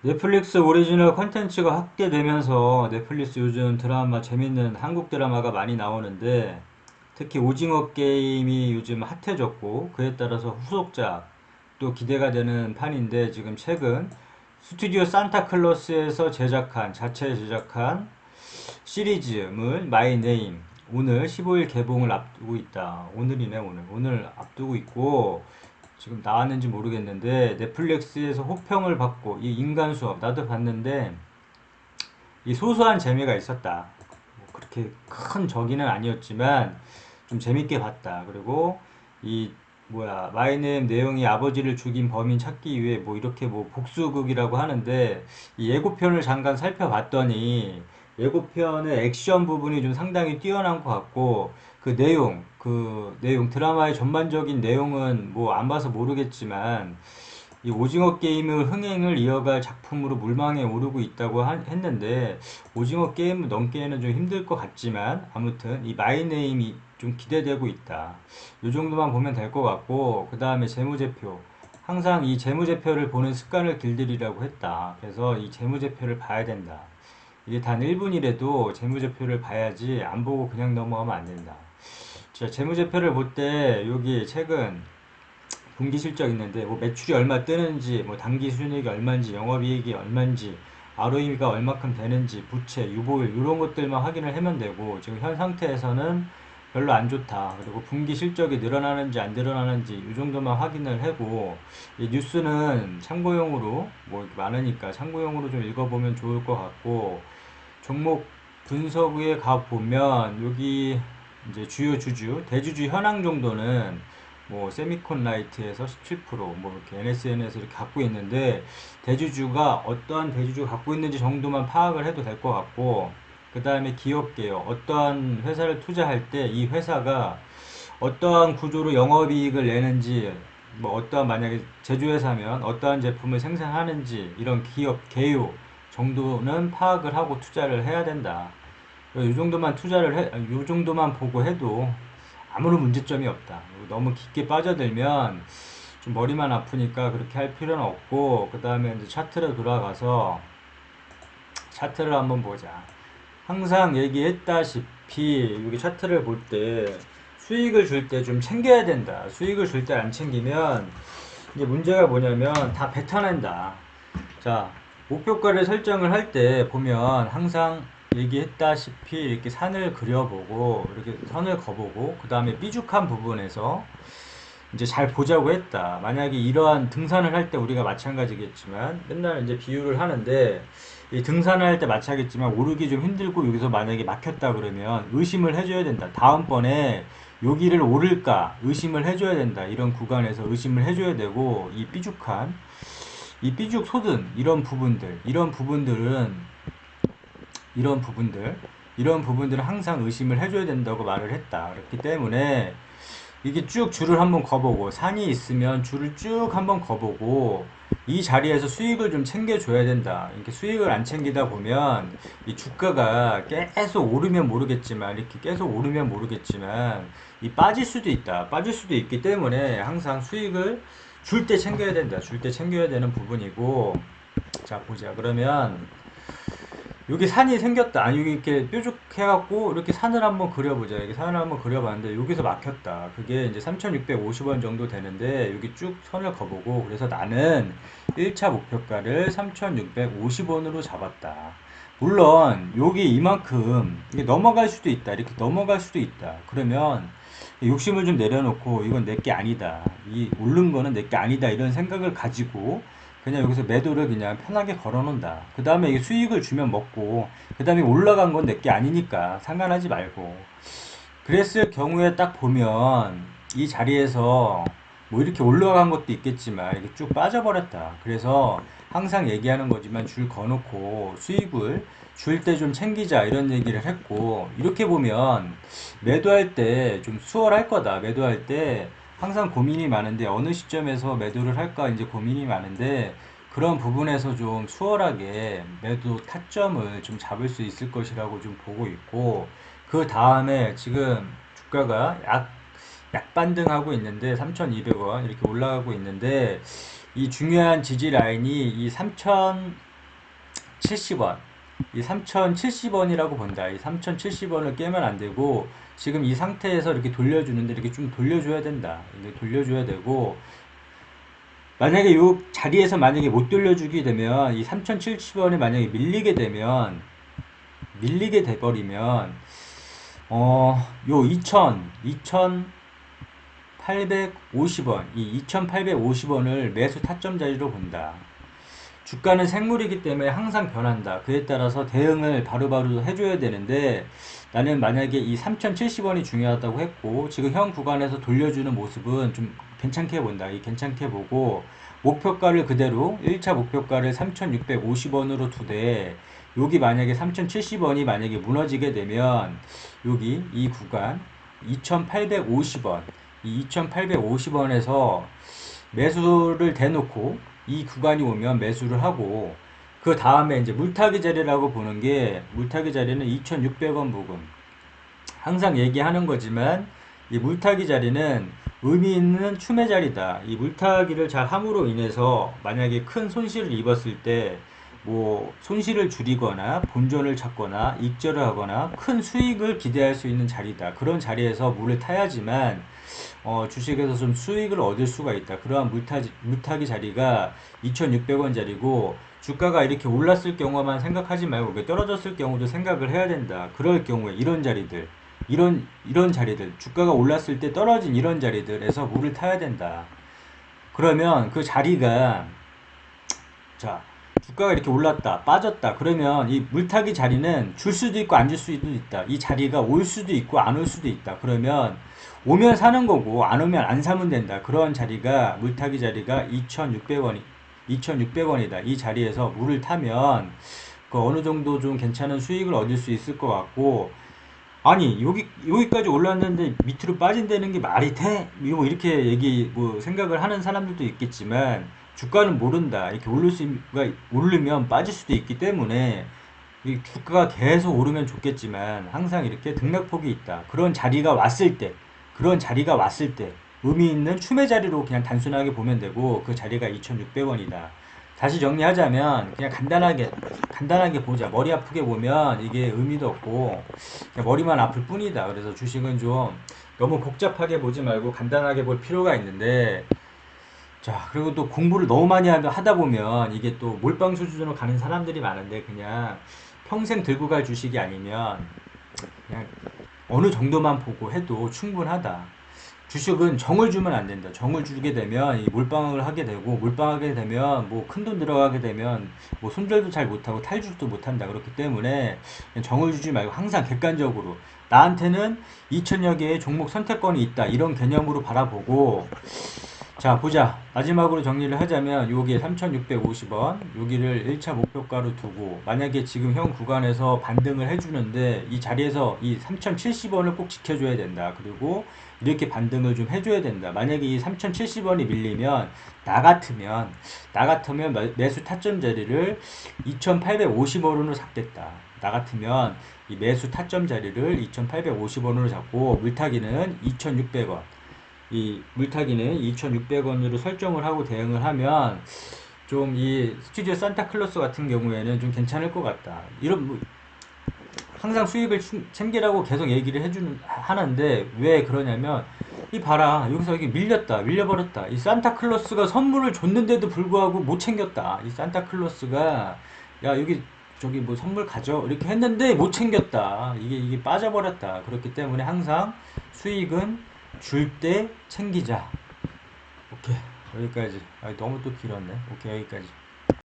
넷플릭스 오리지널 콘텐츠가 확대되면서 넷플릭스 요즘 드라마 재밌는 한국 드라마가 많이 나오는데 특히 오징어 게임이 요즘 핫해졌고 그에 따라서 후속작도 기대가 되는 판인데 지금 최근 스튜디오 산타클로스에서 자체 제작한 시리즈물 마이 네임 오늘 15일 개봉을 앞두고 있다. 오늘이네 오늘. 오늘 앞두고 있고 지금 나왔는지 모르겠는데 넷플릭스에서 호평을 받고 이 인간 수업 나도 봤는데 이 소소한 재미가 있었다. 뭐 그렇게 큰 저기는 아니었지만 좀 재밌게 봤다. 그리고 이 뭐야 마이네임 내용이 아버지를 죽인 범인 찾기 위해 뭐 이렇게 뭐 복수극이라고 하는데 이 예고편을 잠깐 살펴봤더니 예고편의 액션 부분이 좀 상당히 뛰어난 것 같고 그 내용 드라마의 전반적인 내용은 뭐 안 봐서 모르겠지만 이 오징어 게임의 흥행을 이어갈 작품으로 물망에 오르고 있다고 했는데 오징어 게임을 넘기에는 좀 힘들 것 같지만 아무튼 이 마이네임이 좀 기대되고 있다. 이 정도만 보면 될 것 같고 그 다음에 재무제표 항상 이 재무제표를 보는 습관을 길들이라고 했다. 그래서 이 재무제표를 봐야 된다. 이게 단 1분이라도 재무제표를 봐야지 안 보고 그냥 넘어가면 안 된다. 자, 재무제표를 볼 때 여기 최근 분기 실적 있는데 뭐 매출이 얼마 뜨는지 뭐 당기 순이익이 얼마인지 영업이익이 얼마인지 ROE가 얼마큼 되는지 부채 유보율 이런 것들만 확인을 하면 되고 지금 현 상태에서는 별로 안 좋다. 그리고 분기 실적이 늘어나는지 안 늘어나는지 이 정도만 확인을 하고 이 뉴스는 참고용으로 뭐 이렇게 많으니까 참고용으로 좀 읽어보면 좋을 것 같고 종목 분석에 가 보면 여기 이제 주요 주주 대주주 현황 정도는 뭐 세미콘 라이트에서 17%뭐 이렇게 NSN에서 이렇게 갖고 있는데 대주주가 어떠한 대주주가 갖고 있는지 정도만 파악을 해도 될 것 같고 그 다음에 기업계요 어떠한 회사를 투자할 때 이 회사가 어떠한 구조로 영업이익을 내는지 뭐 어떠한 만약에 제조회사면 어떠한 제품을 생산하는지 이런 기업 개요 정도는 파악을 하고 투자를 해야 된다. 이 정도만 이 정도만 보고 해도 아무런 문제점이 없다. 너무 깊게 빠져들면 좀 머리만 아프니까 그렇게 할 필요는 없고, 그 다음에 이제 차트로 돌아가서 차트를 한번 보자. 항상 얘기했다시피, 여기 차트를 볼 때 수익을 줄 때 좀 챙겨야 된다. 수익을 줄 때 안 챙기면 이제 문제가 뭐냐면 다 뱉어낸다. 자, 목표가를 설정을 할 때 보면 항상 얘기했다시피 이렇게 산을 그려보고 이렇게 선을 그어보고 그 다음에 삐죽한 부분에서 이제 잘 보자고 했다. 만약에 이러한 등산을 할 때 우리가 마찬가지겠지만 맨날 이제 비유를 하는데 이 등산을 할 때 마찬가지겠지만 오르기 좀 힘들고 여기서 만약에 막혔다 그러면 의심을 해줘야 된다. 다음번에 여기를 오를까 의심을 해줘야 된다. 이런 구간에서 의심을 해줘야 되고 이 삐죽 솟은 이런 부분들 이런 부분들은 항상 의심을 해줘야 된다고 말을 했다. 그렇기 때문에 이게 쭉 줄을 한번 거보고 산이 있으면 줄을 쭉 한번 거보고 이 자리에서 수익을 좀 챙겨줘야 된다. 이렇게 수익을 안 챙기다 보면 이 주가가 계속 오르면 모르겠지만 이렇게 계속 오르면 모르겠지만 이 빠질 수도 있다. 빠질 수도 있기 때문에 항상 수익을 줄 때 챙겨야 된다. 줄 때 챙겨야 되는 부분이고 자 보자. 그러면 여기 산이 생겼다. 아니, 여기 이렇게 뾰족해갖고, 이렇게 산을 한번 그려보자. 이렇게 산을 한번 그려봤는데, 여기서 막혔다. 그게 이제 3,650원 정도 되는데, 여기 쭉 선을 그어보고, 그래서 나는 1차 목표가를 3,650원으로 잡았다. 물론, 여기 이만큼, 이게 넘어갈 수도 있다. 이렇게 넘어갈 수도 있다. 그러면, 욕심을 좀 내려놓고, 이건 내 게 아니다. 이 오른 거는 내 게 아니다. 이런 생각을 가지고, 그냥 여기서 매도를 그냥 편하게 걸어 놓는다. 그 다음에 이게 수익을 주면 먹고, 그 다음에 올라간 건 내게 아니니까 상관하지 말고. 그랬을 경우에 딱 보면, 이 자리에서 뭐 이렇게 올라간 것도 있겠지만, 이렇게 쭉 빠져버렸다. 그래서 항상 얘기하는 거지만 줄 거놓고 수익을 줄 때 좀 챙기자 이런 얘기를 했고, 이렇게 보면 매도할 때 좀 수월할 거다. 매도할 때 항상 고민이 많은데 어느 시점에서 매도를 할까 이제 고민이 많은데 그런 부분에서 좀 수월하게 매도 타점을 좀 잡을 수 있을 것이라고 좀 보고 있고 그 다음에 지금 주가가 약반등하고 있는데 3,200원 이렇게 올라가고 있는데 이 중요한 지지 라인이 이 3070원. 이 3070원이라고 본다. 이 3070원을 깨면 안 되고, 지금 이 상태에서 이렇게 돌려주는데, 이렇게 좀 돌려줘야 된다. 이렇게 돌려줘야 되고, 만약에 이 자리에서 만약에 못 돌려주게 되면, 이 3070원이 만약에 밀리게 돼버리면, 요 2850원, 이 2850원을 매수 타점 자리로 본다. 주가는 생물이기 때문에 항상 변한다. 그에 따라서 대응을 바로바로 해줘야 되는데, 나는 만약에 이 3070원이 중요하다고 했고, 지금 현 구간에서 돌려주는 모습은 좀 괜찮게 본다. 이 괜찮게 보고, 목표가를 그대로 1차 목표가를 3650원으로 두되, 여기 만약에 3070원이 만약에 무너지게 되면, 여기 이 구간 2850원, 이 2850원에서 매수를 대놓고 이 구간이 오면 매수를 하고, 그 다음에 이제 물타기 자리라고 보는 게, 물타기 자리는 2600원 부근. 항상 얘기하는 거지만 이 물타기 자리는 의미 있는 추매 자리다. 이 물타기를 잘 함으로 인해서 만약에 큰 손실을 입었을 때 뭐 손실을 줄이거나 본전을 찾거나 익절을 하거나 큰 수익을 기대할 수 있는 자리다. 그런 자리에서 물을 타야지만 주식에서 좀 수익을 얻을 수가 있다. 그러한 물타기 자리가 2,600원 자리고, 주가가 이렇게 올랐을 경우만 생각하지 말고 떨어졌을 경우도 생각을 해야 된다. 그럴 경우에 이런 자리들, 이런 자리들, 주가가 올랐을 때 떨어진 이런 자리들에서 물을 타야 된다. 그러면 그 자리가, 자, 주가가 이렇게 올랐다, 빠졌다. 그러면 이 물타기 자리는 줄 수도 있고 안 줄 수도 있다. 이 자리가 올 수도 있고 안 올 수도 있다. 그러면 오면 사는 거고 안 오면 안 사면 된다. 그런 자리가, 물타기 자리가 2,600원이다. 이 자리에서 물을 타면 그 어느 정도 좀 괜찮은 수익을 얻을 수 있을 것 같고, 아니 여기까지 올랐는데 밑으로 빠진다는 게 말이 돼? 뭐 이렇게 뭐 생각을 하는 사람들도 있겠지만, 주가는 모른다. 이렇게 오르면 빠질 수도 있기 때문에, 이 주가가 계속 오르면 좋겠지만 항상 이렇게 등락폭이 있다. 그런 자리가 왔을 때 의미 있는 추매 자리로 그냥 단순하게 보면 되고, 그 자리가 2,600원이다. 다시 정리하자면 그냥 간단하게 보자. 머리 아프게 보면 이게 의미도 없고 그냥 머리만 아플 뿐이다. 그래서 주식은 좀 너무 복잡하게 보지 말고 간단하게 볼 필요가 있는데, 자, 그리고 또 공부를 너무 많이 하다 보면 이게 또 몰빵 수준으로 가는 사람들이 많은데, 그냥 평생 들고 갈 주식이 아니면 그냥 어느 정도만 보고 해도 충분하다. 주식은 정을 주면 안 된다. 정을 주게 되면 이 몰빵을 하게 되고, 몰빵하게 되면 뭐 큰돈 들어가게 되면 뭐 손절도 잘 못하고 탈주도 못한다. 그렇기 때문에 정을 주지 말고 항상 객관적으로, 나한테는 2천여 개의 종목 선택권이 있다. 이런 개념으로 바라보고, 자, 보자. 마지막으로 정리를 하자면 요게 3,650원, 여기를 1차 목표가로 두고, 만약에 지금 현 구간에서 반등을 해주는데 이 자리에서 이 3,070원을 꼭 지켜줘야 된다. 그리고 이렇게 반등을 좀 해줘야 된다. 만약에 이 3,070원이 밀리면 나 같으면 매수 타점 자리를 2,850원으로 잡겠다. 나 같으면 이 매수 타점 자리를 2,850원으로 잡고, 물타기는 2,600원, 이 물타기는 2,600원으로 설정을 하고 대응을 하면 좀 이 스튜디오 산타클로스 같은 경우에는 좀 괜찮을 것 같다. 이런 항상 수익을 챙기라고 계속 얘기를 하는데, 왜 그러냐면, 이 봐라, 여기서 여기 밀려버렸다. 이 산타클로스가 선물을 줬는데도 불구하고 못 챙겼다. 이 산타클로스가, 야, 여기 저기 뭐 선물 가져 이렇게 했는데 못 챙겼다. 이게 빠져버렸다. 그렇기 때문에 항상 수익은 줄 때 챙기자. 오케이, 여기까지. 너무 또 길었네. 오케이, 여기까지.